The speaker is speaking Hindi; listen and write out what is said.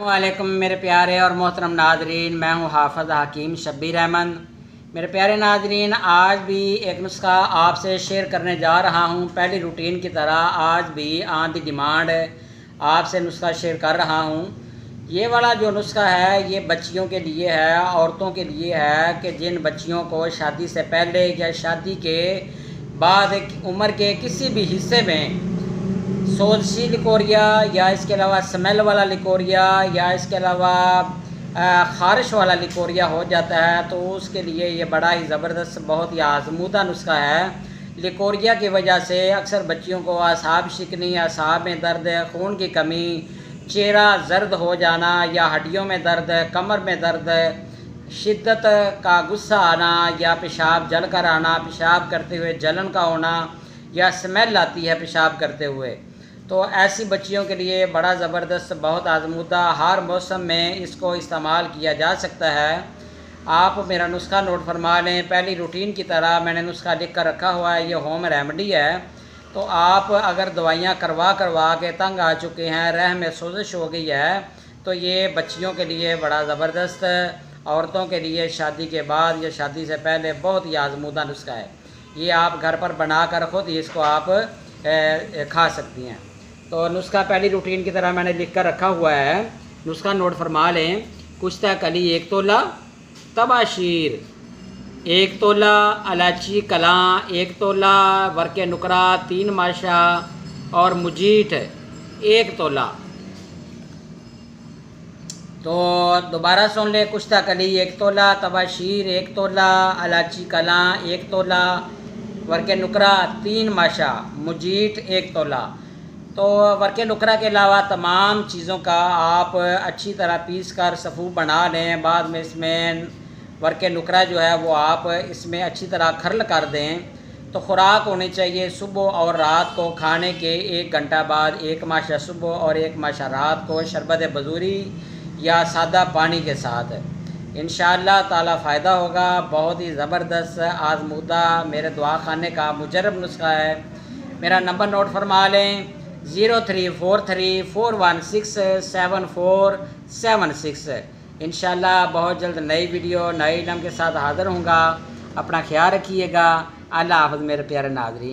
वालेकुम मेरे प्यारे और मोहतरम नाजरीन, मैं हूँ हाफ़िज़ हकीम शब्बीर अहमद। मेरे प्यारे नाजरीन, आज भी एक नुस्खा आपसे शेयर करने जा रहा हूँ। पहली रूटीन की तरह आज भी ऑन दी डिमांड आपसे नुस्खा शेयर कर रहा हूँ। ये वाला जो नुस्खा है ये बच्चियों के लिए है, औरतों के लिए है कि जिन बच्चियों को शादी से पहले या शादी के बाद उम्र के किसी भी हिस्से में सोलसी लिकोरिया या इसके अलावा स्मेल वाला लिकोरिया या इसके अलावा ख़ारिश वाला लिकोरिया हो जाता है, तो उसके लिए ये बड़ा ही ज़बरदस्त बहुत ही आज़मूदा नुस्खा है। लिकोरिया की वजह से अक्सर बच्चियों को असाब शिकनी, असाब में दर्द, खून की कमी, चेहरा जर्द हो जाना या हड्डियों में दर्द, कमर में दर्द, शिद्दत का गुस्सा आना या पेशाब जल कर आना, पेशाब करते हुए जलन का होना या स्मेल आती है पेशाब करते हुए, तो ऐसी बच्चियों के लिए बड़ा ज़बरदस्त बहुत आज़मूदा हर मौसम में इसको इस्तेमाल किया जा सकता है। आप मेरा नुस्खा नोट फरमा लें। पहली रूटीन की तरह मैंने नुस्खा लिख कर रखा हुआ है, ये होम रेमेडी है। तो आप अगर दवाइयाँ करवा के तंग आ चुके हैं, रह में सोजिश हो गई है, तो ये बच्चियों के लिए बड़ा ज़बरदस्त, औरतों के लिए शादी के बाद या शादी से पहले बहुत ही आज़मूदा नुस्खा है। ये आप घर पर बना कर खुद ही इसको आप खा सकती हैं। तो नुस्खा पहली रूटीन की तरह मैंने लिख कर रखा हुआ है। नुस्खा नोट फरमा लें। कुश्ता कली 1 तोला, तबाशीर 1 तोला, इलायची कलां 1 तोला, वर्के नुकरा 3 माशा और मुजीठ 1 तोला। तो दोबारा सुन लें। कुश्ता कली 1 तोला, तबाशीर 1 तोला, इलायची कलां 1 तोला, वर्के नुकरा 3 माशा, मुजीठ 1 तोला। तो वर्के नुकरा के अलावा तमाम चीज़ों का आप अच्छी तरह पीस कर सफ़ू बना लें। बाद में इसमें वर्के नुकरा जो है वो आप इसमें अच्छी तरह खरल कर दें। तो ख़ुराक होनी चाहिए सुबह और रात को, खाने के 1 घंटा बाद 1 माशा सुबह और 1 माशा रात को, शरबत बजूरी या सादा पानी के साथ। इंशाअल्लाह ताला फ़ायदा होगा। बहुत ही ज़बरदस्त आज़मूदा मेरे दुआ खाने का मुजरब नुस्खा है। मेरा नंबर नोट फरमा लें 0343416747 इंशाअल्लाह बहुत जल्द नई वीडियो नए इल्म के साथ हाज़िर होऊंगा। अपना ख्याल रखिएगा। अल्लाह हाफ़िज़ मेरे प्यारे नाज़रीन।